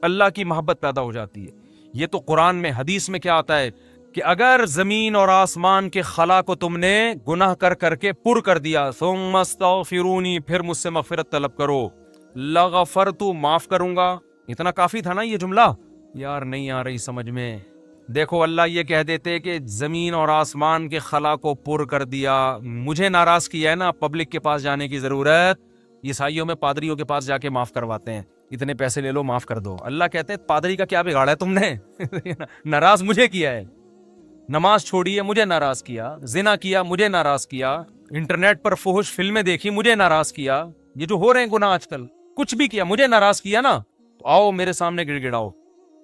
اللہ کی محبت پیدا ہو جاتی ہے. یہ تو قرآن میں, حدیث میں کیا آتا ہے کہ اگر زمین اور آسمان کے خلا کو تم نے گناہ کر کر کے پر کر دیا, ثم استغفرونی, پھر مجھ سے مغفرت طلب کرو, لغفرت, معاف کروں گا. اتنا کافی تھا نا یہ جملہ, یار نہیں آ رہی سمجھ میں. دیکھو اللہ یہ کہہ دیتے کہ زمین اور آسمان کے خلا کو پر کر دیا, مجھے ناراض کیا ہے نا, پبلک کے پاس جانے کی ضرورت, عیسائیوں میں پادریوں کے پاس جا کے معاف کرواتے ہیں, اتنے پیسے لے لو معاف کر دو. اللہ کہتے ہیں پادری کا کیا بگاڑا ہے تم نے, ناراض مجھے کیا ہے, نماز چھوڑی ہے مجھے ناراض کیا, زنا کیا مجھے ناراض کیا, انٹرنیٹ پر فحش فلمیں دیکھی مجھے ناراض کیا, یہ جو ہو رہے ہیں گناہ آج کل, کچھ بھی کیا مجھے ناراض کیا نا, تو آؤ میرے سامنے گڑ گڑاؤ.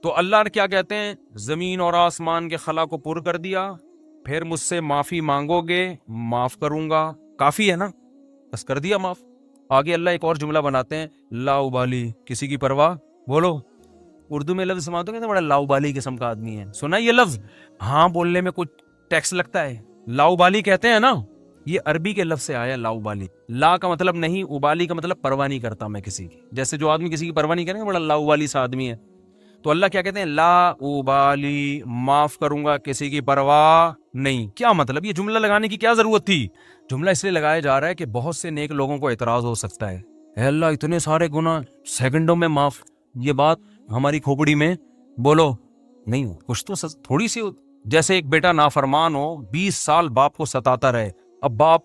تو اللہ نے کیا کہتے ہیں, زمین اور آسمان کے خلا کو پر کر دیا, پھر مجھ سے معافی مانگو گے معاف کروں گا. کافی ہے نا, بس کر دیا معاف. آگے اللہ ایک اور جملہ بناتے ہیں, لا ابالی, کسی کی پرواہ. بولو اردو میں لفظ سماعت ہو, بڑا لا ابالی قسم کا آدمی ہے, سنا یہ لفظ, ہاں بولنے میں کچھ ٹیکس لگتا ہے. لا ابالی کہتے ہیں نا, یہ عربی کے لفظ سے آیا لا ابالی. لا کا مطلب نہیں, ابالی کا مطلب پرواہ نہیں کرتا میں کسی کی, جیسے جو آدمی کسی کی پرواہ نہیں کرے گا بڑا لا ابالی سا آدمی ہے. تو اللہ کیا کہتے ہیں, لا ابالی, معاف کروں گا کسی کی پرواہ نہیں. کیا مطلب, یہ جملہ لگانے کی کیا ضرورت تھی؟ جملہ اس لیے لگایا جا رہا ہے کہ بہت سے نیک لوگوں کو اعتراض ہو سکتا ہے, اے اللہ اتنے سارے گناہ سیکنڈوں میں معاف, یہ بات ہماری کھوپڑی میں بولو نہیں, کچھ تو تھوڑی سی. جیسے ایک بیٹا نافرمان ہو, 20 سال باپ کو ستاتا رہے, اب باپ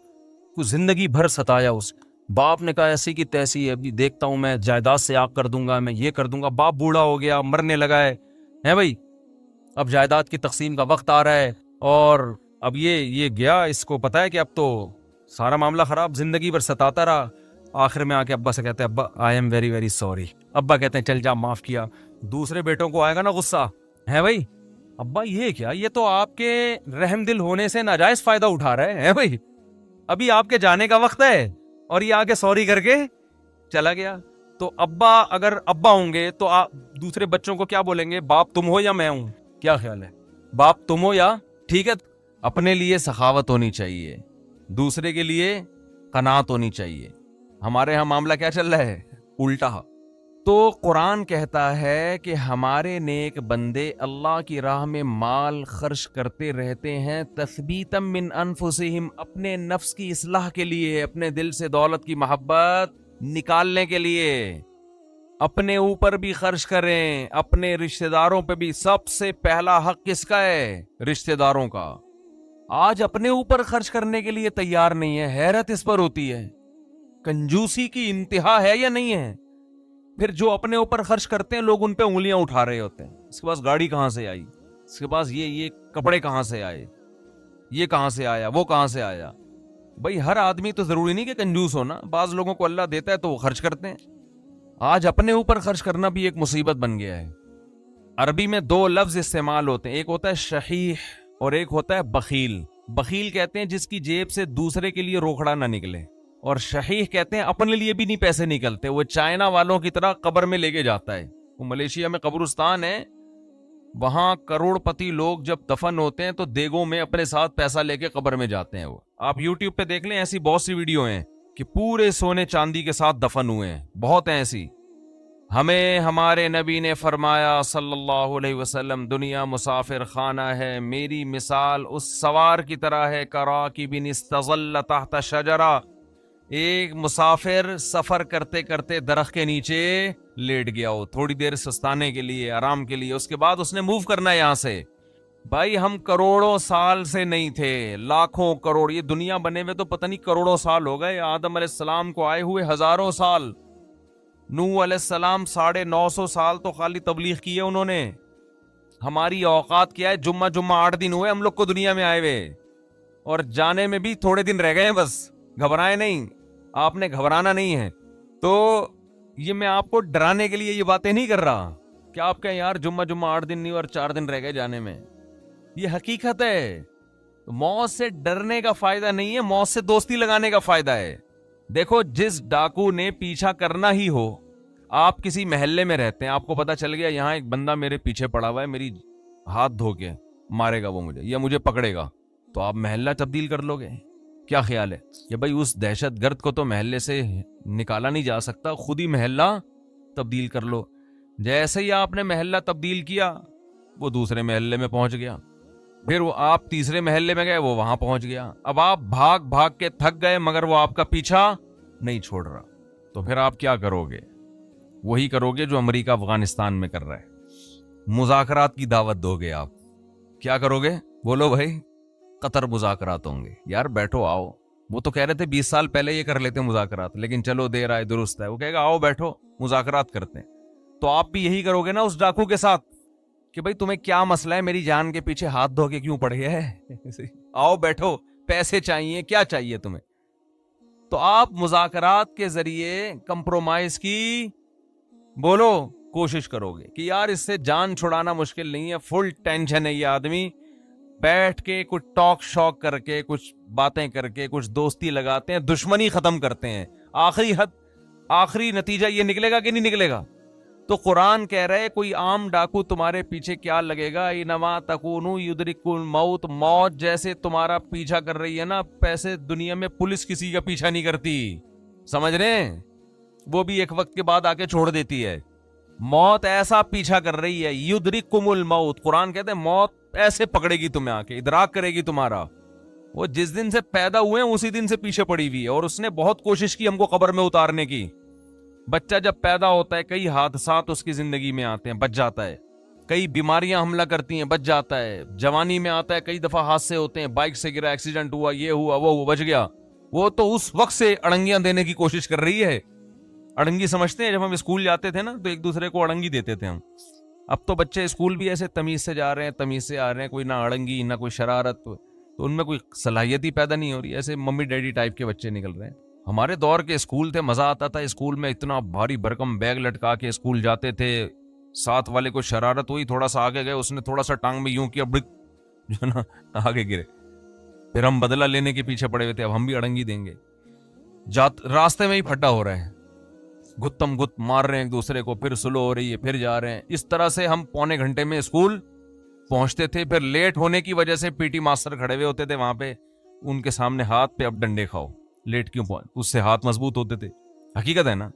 کو زندگی بھر ستایا, اس باپ نے کہا ایسی کی تیسی ہے, ابھی دیکھتا ہوں میں جائیداد سے آگ کر دوں گا, میں یہ کر دوں گا. باپ بوڑھا ہو گیا, مرنے لگا ہے بھائی, اب جائیداد کی تقسیم کا وقت آ رہا ہے, اور اب یہ گیا, اس کو پتا ہے کہ اب تو سارا معاملہ خراب, زندگی بھر ستاتا رہا. آخر میں آ کے ابا سے کہتے ہیں ابا I am very very sorry. ابا کہتے ہیں چل جا معاف کیا. دوسرے بیٹوں کو آئے گا نا غصہ, ہے بھائی, ابا یہ کیا, یہ تو آپ کے رحم دل ہونے سے ناجائز فائدہ اٹھا رہے ہیں بھائی, ابھی آپ کے جانے کا وقت ہے اور یہ آگے سوری کر کے چلا گیا. تو ابا اگر ابا ہوں گے تو آپ دوسرے بچوں کو کیا بولیں گے, باپ تم ہو یا میں ہوں؟ کیا خیال ہے, باپ تم ہو یا؟ ٹھیک ہے, اپنے لیے سخاوت ہونی چاہیے, دوسرے کے لیے قناعت ہونی چاہیے. ہمارے ہاں معاملہ کیا چل رہا ہے, الٹا. تو قرآن کہتا ہے کہ ہمارے نیک بندے اللہ کی راہ میں مال خرچ کرتے رہتے ہیں, تثبیتا من انفسہم, اپنے نفس کی اصلاح کے لیے, اپنے دل سے دولت کی محبت نکالنے کے لیے. اپنے اوپر بھی خرچ کریں, اپنے رشتہ داروں پہ بھی. سب سے پہلا حق کس کا ہے, رشتہ داروں کا. آج اپنے اوپر خرچ کرنے کے لیے تیار نہیں ہے, حیرت اس پر ہوتی ہے. کنجوسی کی انتہا ہے یا نہیں ہے؟ پھر جو اپنے اوپر خرچ کرتے ہیں لوگ ان پہ انگلیاں اٹھا رہے ہوتے ہیں. اس کے پاس گاڑی کہاں سے آئی, اس کے پاس یہ کپڑے کہاں سے آئے, یہ کہاں سے آیا, وہ کہاں سے آیا. بھائی ہر آدمی تو ضروری نہیں کہ کنجوس ہونا, بعض لوگوں کو اللہ دیتا ہے تو وہ خرچ کرتے ہیں. آج اپنے اوپر خرچ کرنا بھی ایک مصیبت بن گیا ہے. عربی میں دو لفظ استعمال ہوتے ہیں, ایک ہوتا ہے شحیح اور ایک ہوتا ہے بخیل. بخیل کہتے ہیں جس کی جیب سے دوسرے کے لیے روکڑا نہ نکلے, اور شحیح کہتے ہیں اپنے لیے بھی نہیں پیسے نکلتے, وہ چائنا والوں کی طرح قبر میں لے کے جاتا ہے. وہ ملیشیا میں قبرستان ہے, وہاں کروڑ پتی لوگ جب دفن ہوتے ہیں تو دیگوں میں اپنے ساتھ پیسہ لے کے قبر میں جاتے ہیں. وہ آپ یوٹیوب پہ دیکھ لیں, ایسی بہت سی ویڈیو ہیں کہ پورے سونے چاندی کے ساتھ دفن ہوئے ہیں, بہت ہیں ایسی. ہمیں ہمارے نبی نے فرمایا صلی اللہ علیہ وسلم, دنیا مسافر خانہ ہے, میری مثال اس سوار کی طرح ہے کراکب استظل تحت شجرہ. ایک مسافر سفر کرتے کرتے درخت کے نیچے لیٹ گیا ہو, تھوڑی دیر سستانے کے لیے, آرام کے لیے, اس کے بعد اس نے موو کرنا ہے یہاں سے. بھائی ہم کروڑوں سال سے نہیں تھے, لاکھوں کروڑ, یہ دنیا بنے ہوئے تو پتہ نہیں کروڑوں سال ہو گئے. آدم علیہ السلام کو آئے ہوئے ہزاروں سال, نوح علیہ السلام 950 سال تو خالی تبلیغ کی ہے انہوں نے. ہماری اوقات کیا ہے, جمعہ 8 دن ہوئے ہم لوگ کو دنیا میں آئے ہوئے, اور جانے میں بھی تھوڑے دن رہ گئے ہیں بس. گھبرائے نہیں, آپ نے گھبرانا نہیں ہے. تو یہ میں آپ کو ڈرانے کے لیے یہ باتیں نہیں کر رہا کہ آپ کہیں یار جمعہ 8 دن نہیں اور 4 دن رہ گئے جانے میں. یہ حقیقت ہے. موت سے ڈرنے کا فائدہ نہیں ہے, موت سے دوستی لگانے کا فائدہ ہے. دیکھو جس ڈاکو نے پیچھا کرنا ہی ہو, آپ کسی محلے میں رہتے ہیں, آپ کو پتا چل گیا یہاں ایک بندہ میرے پیچھے پڑا ہوا ہے, میری ہاتھ دھو کے مارے گا وہ مجھے یا مجھے پکڑے گا, تو آپ محلہ تبدیل کر لو گے. کیا خیال ہے کہ بھائی اس دہشت گرد کو تو محلے سے نکالا نہیں جا سکتا, خود ہی محلہ تبدیل کر لو. جیسے ہی آپ نے محلہ تبدیل کیا وہ دوسرے محلے میں پہنچ گیا, پھر وہ آپ تیسرے محلے میں گئے, وہ وہاں پہنچ گیا. اب آپ بھاگ بھاگ کے تھک گئے مگر وہ آپ کا پیچھا نہیں چھوڑ رہا, تو پھر آپ کیا کرو گے؟ وہی کرو گے جو امریکہ افغانستان میں کر رہا ہے, مذاکرات کی دعوت دو گے. آپ کیا کرو گے؟ بولو بھائی. قطر مذاکرات ہوں گے. یار بیٹھو آؤ, وہ تو کہہ رہے تھے 20 سال پہلے یہ کر لیتے مذاکرات, لیکن چلو دیر آئے درست ہے. وہ کہے گا آؤ بیٹھو مذاکرات کرتے ہیں. تو آپ بھی یہی کرو گے نا اس ڈاکو کے ساتھ کہ بھائی تمہیں کیا مسئلہ ہے, میری جان کے پیچھے ہاتھ دھو کے کیوں پڑ گیا ہے, آؤ بیٹھو, پیسے چاہیے, کیا چاہیے تمہیں. تو آپ مذاکرات کے ذریعے کمپرومائز کی بولو کوشش کرو گے کہ یار اس سے جان چھڑانا مشکل نہیں ہے, فل ٹینشن ہے یہ آدمی, بیٹھ کے کچھ ٹاک شاک کر کے, کچھ باتیں کر کے, کچھ دوستی لگاتے ہیں, دشمنی ختم کرتے ہیں. آخری نتیجہ یہ نکلے گا کہ نہیں نکلے گا؟ تو قرآن کہہ رہے کوئی عام ڈاکو تمہارے پیچھے کیا لگے گا, انما تکونوا یدرککم الموت, موت جیسے تمہارا پیچھا کر رہی ہے نا, پیسے دنیا میں پولیس کسی کا پیچھا نہیں کرتی, سمجھ رہے ہیں, وہ بھی ایک وقت کے بعد آ کے چھوڑ دیتی ہے. موت ایسا پیچھا کر رہی ہے, یدرککم الموت, قرآن کہتے ہیں موت ایسے پکڑے گی تمہیں, آ کے ادراک کرے گی تمہارا. وہ جس دن سے پیدا ہوئے ہیں اسی دن سے پیچھے پڑی ہوئی ہے, اور اس نے بہت کوشش کی ہم کو قبر میں اتارنے کی. بچہ جب پیدا ہوتا ہے کئی حادثات اس کی زندگی میں آتے ہیں, بچ جاتا ہے, کئی بیماریاں حملہ کرتی ہیں, بچ جاتا ہے. جوانی میں آتا ہے, کئی دفعہ حادثے ہوتے ہیں, بائک سے گرا, ایکسیڈنٹ ہوا, یہ ہوا, وہ بچ گیا. وہ تو اس وقت سے اڑنگیاں دینے کی کوشش کر رہی ہے. اڑنگی سمجھتے ہیں, جب ہم اسکول جاتے تھے نا تو ایک دوسرے کو اڑنگی دیتے تھے ہم. اب تو بچے اسکول بھی ایسے تمیز سے جا رہے ہیں, تمیز سے آ رہے ہیں, کوئی نہ اڑنگی نہ کوئی شرارت, تو ان میں کوئی صلاحیت ہی پیدا نہیں ہو رہی, ایسے ممی ڈیڈی ٹائپ کے بچے نکل رہے ہیں. ہمارے دور کے اسکول تھے, مزہ آتا تھا اسکول میں, اتنا بھاری بھرکم بیگ لٹکا کے اسکول جاتے تھے, ساتھ والے کو شرارت ہوئی, تھوڑا سا آگے گئے, اس نے تھوڑا سا ٹانگ میں یوں کیا, بڑک, جو ہے نا آگے گرے. پھر ہم بدلہ لینے کے پیچھے پڑے ہوئے تھے, اب ہم بھی اڑنگی دیں گے. راستے میں ہی پھٹا ہو رہا ہے, گتم گت مار رہے ہیں ایک دوسرے کو, پھر سلو ہو رہی ہے, پھر جا رہے ہیں. اس طرح سے ہم پونے گھنٹے میں اسکول پہنچتے تھے. پھر لیٹ ہونے کی وجہ سے پی ٹی ماسٹر کھڑے ہوئے ہوتے تھے وہاں پہ, ان کے سامنے ہاتھ پہ اب ڈنڈے کھاؤ, لیٹ کیوں پہنچ, اس سے ہاتھ مضبوط ہوتے تھے. حقیقت ہے نا.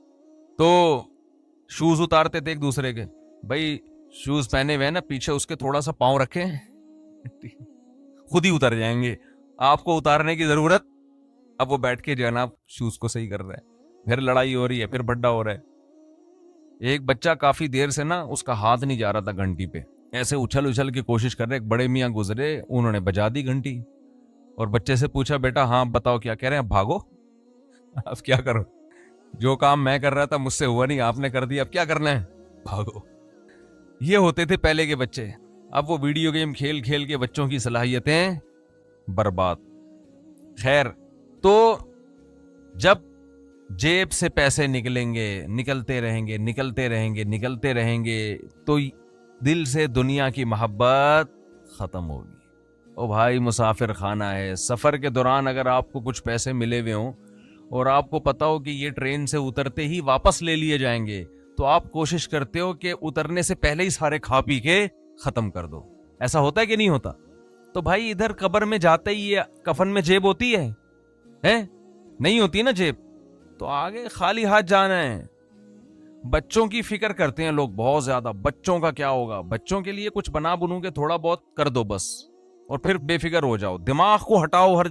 تو شوز اتارتے تھے ایک دوسرے کے, بھائی شوز پہنے ہوئے نا, پیچھے اس کے تھوڑا سا پاؤں رکھے, خود ہی اتر جائیں گے, آپ کو اتارنے کی ضرورت. اب وہ بیٹھ کے جو ہے نا شوز کو صحیح کر رہا ہے, پھر لڑائی ہو رہی ہے, پھر بڈا ہو رہا ہے. ایک بچہ کافی دیر سے نا اس کا ہاتھ نہیں جا رہا تھا گھنٹی پہ, ایسے اچھل اچھل کے کوشش کر رہے. ایک بڑے میاں گزرے, انہوں نے بجا دی گھنٹی, اور بچے سے پوچھا, بیٹا ہاں بتاؤ کیا کہہ رہے ہیں, بھاگو. اب کیا کرو, جو کام میں کر رہا تھا مجھ سے ہوا نہیں, آپ نے کر دیا, اب کیا کرنا ہے, بھاگو. یہ ہوتے تھے پہلے کے بچے. اب وہ ویڈیو گیم کھیل کھیل کے بچوں کی صلاحیتیں برباد. خیر, تو جب جیب سے پیسے نکلیں گے, نکلتے رہیں گے, نکلتے رہیں گے, نکلتے رہیں گے, تو دل سے دنیا کی محبت ختم ہوگی. او بھائی مسافر خانہ ہے. سفر کے دوران اگر آپ کو کچھ پیسے ملے ہوئے ہوں اور آپ کو پتا ہو کہ یہ ٹرین سے اترتے ہی واپس لے لیے جائیں گے, تو آپ کوشش کرتے ہو کہ اترنے سے پہلے ہی سارے کھا پی کے ختم کر دو. ایسا ہوتا ہے کہ نہیں ہوتا؟ تو بھائی ادھر قبر میں جاتے ہی یہ کفن میں جیب ہوتی ہے نہیں ہوتی نا جیب, تو آگے خالی ہاتھ جانا ہے. بچوں کی فکر کرتے ہیں لوگ بہت زیادہ, بچوں کا کیا ہوگا, بچوں کے لیے کچھ بنا بنو کے تھوڑا بہت کر دو بس, اور پھر بے فکر ہو جاؤ. دماغ کو ہٹاؤ ہر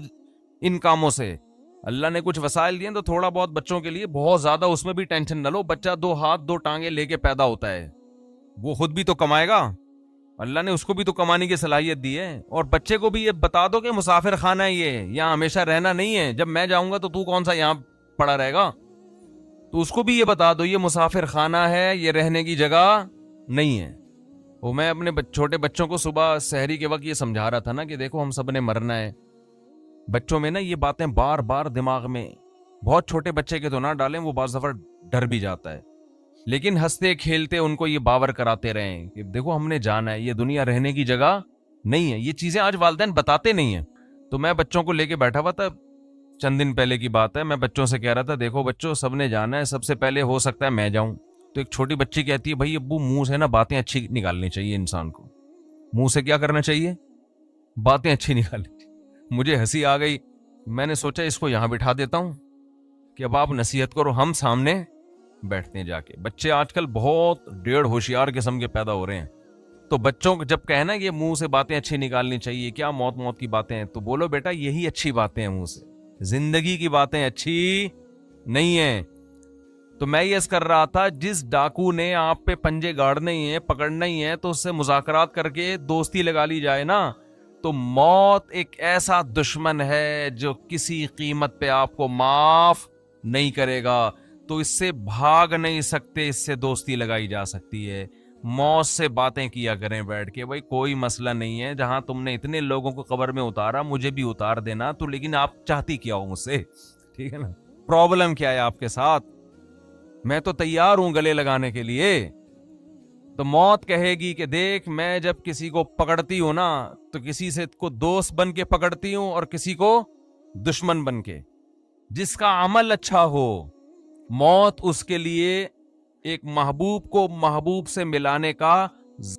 ان کاموں سے. اللہ نے کچھ وسائل دیے تو تھوڑا بہت بچوں کے لیے, بہت زیادہ اس میں بھی ٹینشن نہ لو. بچہ 2 ہاتھ 2 ٹانگیں لے کے پیدا ہوتا ہے, وہ خود بھی تو کمائے گا, اللہ نے اس کو بھی تو کمانے کی صلاحیت دی ہے. اور بچے کو بھی یہ بتا دو کہ مسافر خانہ ہے, یہ یہاں ہمیشہ رہنا نہیں ہے, جب میں جاؤں گا تو کون سا یہاں پڑا رہے گا. تو اس کو بھی یہ بتا دو یہ مسافر خانہ ہے, یہ رہنے کی جگہ نہیں ہے. وہ میں اپنے چھوٹے بچوں کو صبح سحری کے وقت یہ سمجھا رہا تھا نا کہ دیکھو ہم سب نے مرنا ہے. بچوں میں نا یہ باتیں بار بار دماغ میں, بہت چھوٹے بچے کے تو نہ ڈالیں, وہ بعض دفعہ ڈر بھی جاتا ہے, لیکن ہنستے کھیلتے ان کو یہ باور کراتے رہیں کہ دیکھو ہم نے جانا ہے, یہ دنیا رہنے کی جگہ نہیں ہے. یہ چیزیں آج والدین بتاتے نہیں ہیں. تو میں بچوں کو لے کے بیٹھا ہوا تھا, چند دن پہلے کی بات ہے, میں بچوں سے کہہ رہا تھا دیکھو بچوں سب نے جانا ہے, سب سے پہلے ہو سکتا ہے میں جاؤں. تو ایک چھوٹی بچی کہتی ہے, بھائی ابو منہ سے نا باتیں اچھی نکالنی چاہیے, انسان کو منہ سے کیا کرنا چاہیے, باتیں اچھی نکالنی چاہیے. مجھے ہنسی آ گئی, میں نے سوچا اس کو یہاں بٹھا دیتا ہوں کہ اب آپ نصیحت کرو, ہم سامنے بیٹھتے ہیں جا کے. بچے آج کل بہت ڈیڑھ ہوشیار قسم کے پیدا ہو رہے ہیں. تو بچوں کو جب کہنا کہ منہ سے باتیں اچھی نکالنی چاہیے, کیا موت کی باتیں ہیں, تو بولو بیٹا یہی اچھی باتیں ہیں منہ سے, زندگی کی باتیں اچھی نہیں ہیں. تو میں یہ کر رہا تھا, جس ڈاکو نے آپ پہ پنجے گاڑنے ہی ہیں, پکڑنا ہی ہے, تو اس سے مذاکرات کر کے دوستی لگا لی جائے نا. تو موت ایک ایسا دشمن ہے جو کسی قیمت پہ آپ کو معاف نہیں کرے گا. تو اس سے بھاگ نہیں سکتے, اس سے دوستی لگائی جا سکتی ہے. موت سے باتیں کیا کریں بیٹھ کے, بھائی کوئی مسئلہ نہیں ہے, جہاں تم نے اتنے لوگوں کو قبر میں اتارا مجھے بھی اتار دینا. تو لیکن آپ چاہتی کیا ہو مجھ سے, ٹھیک ہے نا, پرابلم کیا ہے آپ کے ساتھ, میں تو تیار ہوں گلے لگانے کے لیے. تو موت کہے گی کہ دیکھ میں جب کسی کو پکڑتی ہوں نا, تو کسی سے کو دوست بن کے پکڑتی ہوں اور کسی کو دشمن بن کے. جس کا عمل اچھا ہو, موت اس کے لیے ایک محبوب کو محبوب سے ملانے کا